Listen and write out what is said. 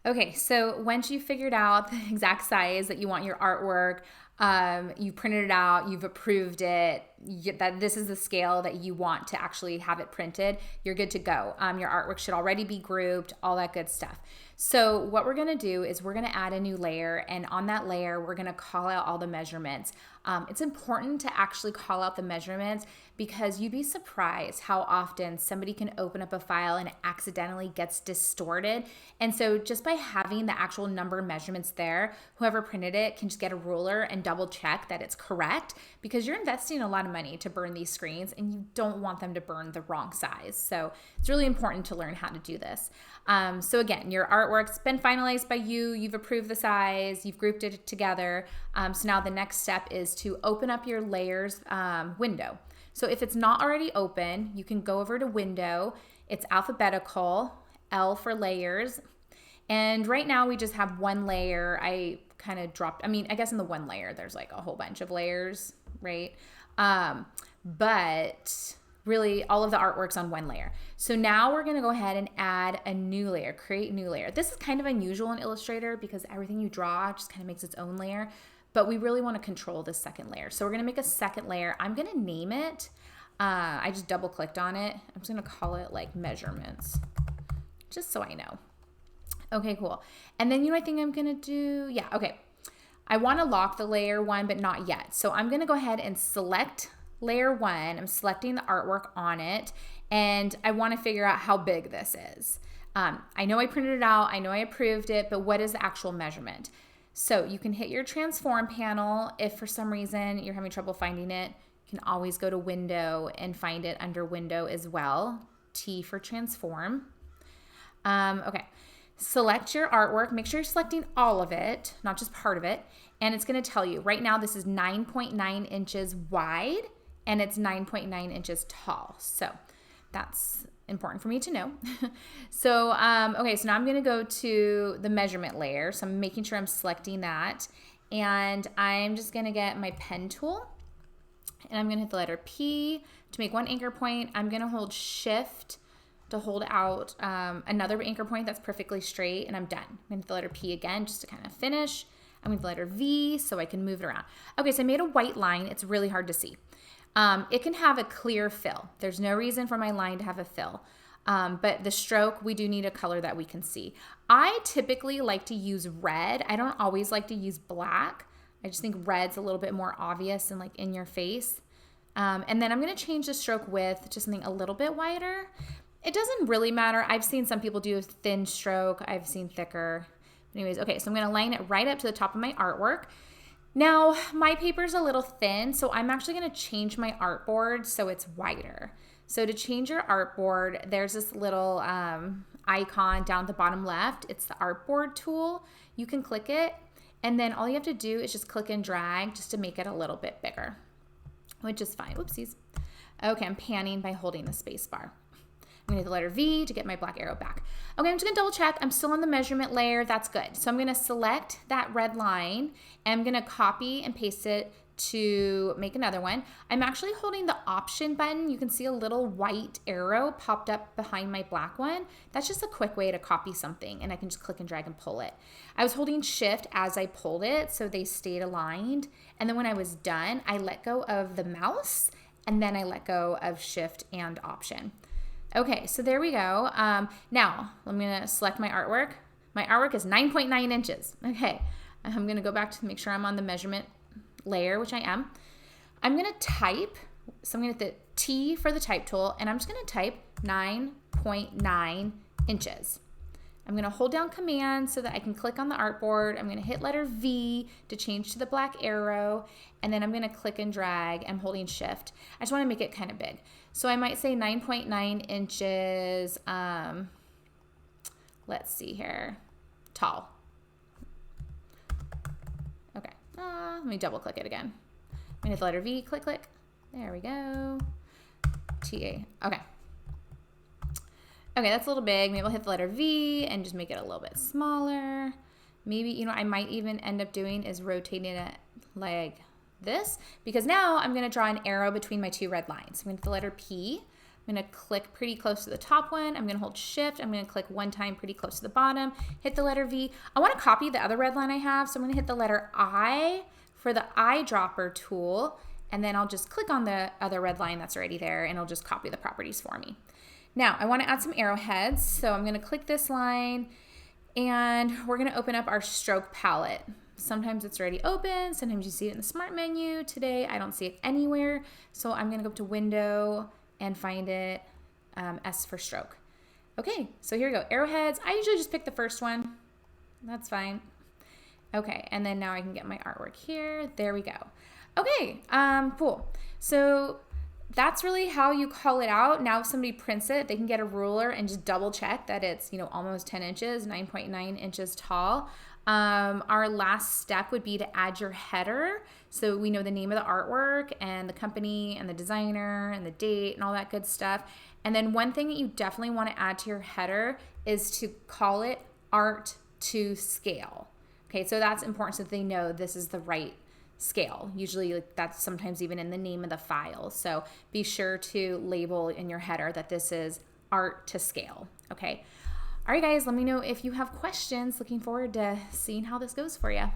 Okay, so once you figured out the exact size that you want your artwork, you printed it out, you've approved it, that this is the scale that you want to actually have it printed, you're good to go. Your artwork should already be grouped, all that good stuff. So what we're gonna do is we're gonna add a new layer, and on that layer, we're gonna call out all the measurements. It's important to actually call out the measurements because you'd be surprised how often somebody can open up a file and it accidentally gets distorted. And so just by having the actual number measurements there, whoever printed it can just get a ruler and double check that it's correct, because you're investing a lot of money to burn these screens and you don't want them to burn the wrong size. So it's really important to learn how to do this. So again, your artwork's been finalized by you, you've approved the size, you've grouped it together. So now the next step is to open up your layers window. So if it's not already open, you can go over to window. It's alphabetical, L for layers. And right now we just have one layer. I kind of dropped, I guess in the one layer, there's like a whole bunch of layers, right? But really all of the artwork's on one layer. So now we're gonna go ahead and add a new layer, create new layer. This is kind of unusual in Illustrator because everything you draw just kind of makes its own layer, but we really wanna control this second layer. So we're gonna make a second layer. I'm gonna name it, I just double clicked on it. I'm just gonna call it like measurements, just so I know. Okay, cool. And then I think I'm gonna do, yeah, okay. I wanna lock the layer one, but not yet. So I'm gonna go ahead and select layer one. I'm selecting the artwork on it, and I wanna figure out how big this is. I know I printed it out, I know I approved it, but what is the actual measurement? So you can hit your transform panel. If for some reason you're having trouble finding it, you can always go to window and find it under window as well. T for transform. Okay. Select your artwork. Make sure you're selecting all of it, not just part of it. And it's going to tell you right now this is 9.9 inches wide and it's 9.9 inches tall. So that's important for me to know. So, okay, so now I'm going to go to the measurement layer. So I'm making sure I'm selecting that. And I'm just going to get my pen tool and I'm going to hit the letter P to make one anchor point. I'm going to hold Shift to hold out another anchor point that's perfectly straight, and I'm done. I'm going to hit the letter P again just to kind of finish. I'm going to hit the letter V so I can move it around. Okay, so I made a white line. It's really hard to see. It can have a clear fill. There's no reason for my line to have a fill. But the stroke, we do need a color that we can see. I typically like to use red. I don't always like to use black. I just think red's a little bit more obvious and like in your face. And then I'm going to change the stroke width to something a little bit wider. It doesn't really matter. I've seen some people do a thin stroke. I've seen thicker. Anyways, okay, so I'm going to line it right up to the top of my artwork. Now, my paper's a little thin, so I'm actually going to change my artboard so it's wider. So to change your artboard, there's this little icon down at the bottom left. It's the Artboard tool. You can click it, and then all you have to do is just click and drag just to make it a little bit bigger, which is fine. Whoopsies. Okay, I'm panning by holding the space bar. I'm going to hit the letter V to get my black arrow back. Okay, I'm just going to double check. I'm still on the measurement layer. That's good. So I'm going to select that red line and I'm going to copy and paste it to make another one. I'm actually holding the Option button. You can see a little white arrow popped up behind my black one. That's just a quick way to copy something, and I can just click and drag and pull it. I was holding Shift as I pulled it so they stayed aligned, and then when I was done, I let go of the mouse and then I let go of Shift and Option. Okay, so there we go. Now, I'm going to select my artwork. My artwork is 9.9 inches. Okay, I'm going to go back to make sure I'm on the measurement layer, which I am. I'm going to type. So I'm going to hit the T for the type tool, and I'm just going to type 9.9 inches. I'm going to hold down Command so that I can click on the artboard. I'm going to hit letter V to change to the black arrow, and then I'm going to click and drag. I'm holding Shift. I just want to make it kind of big. So I might say 9.9 inches, let's see here, tall. Okay, let me double click it again. I'm going to hit the letter V, click, click. There we go. TA, okay. Okay, that's a little big. Maybe I'll hit the letter V and just make it a little bit smaller. Maybe, I might even end up doing is rotating it like this, because now I'm going to draw an arrow between my two red lines. I'm going to hit the letter P, I'm going to click pretty close to the top one. I'm going to hold shift. I'm going to click one time pretty close to the bottom, hit the letter V. I want to copy the other red line I have, so I'm going to hit the letter I for the eyedropper tool, and then I'll just click on the other red line that's already there, and it'll just copy the properties for me. Now, I want to add some arrowheads, so I'm going to click this line, and we're going to open up our stroke palette. Sometimes it's already open, sometimes you see it in the Smart menu. Today, I don't see it anywhere, so I'm going to go up to Window and find it, S for stroke. Okay, so here we go, arrowheads. I usually just pick the first one. That's fine. Okay, and then now I can get my artwork here. There we go. Okay, cool. So that's really how you call it out. Now if somebody prints it, they can get a ruler and just double check that it's, you know, almost 10 inches, 9.9 inches tall. Our last step would be to add your header. So we know the name of the artwork and the company and the designer and the date and all that good stuff. And then one thing that you definitely want to add to your header is to call it art to scale. Okay, so that's important so that they know this is the right scale. Usually that's sometimes even in the name of the file. So be sure to label in your header that this is art to scale. Okay. All right, guys, let me know if you have questions. Looking forward to seeing how this goes for you.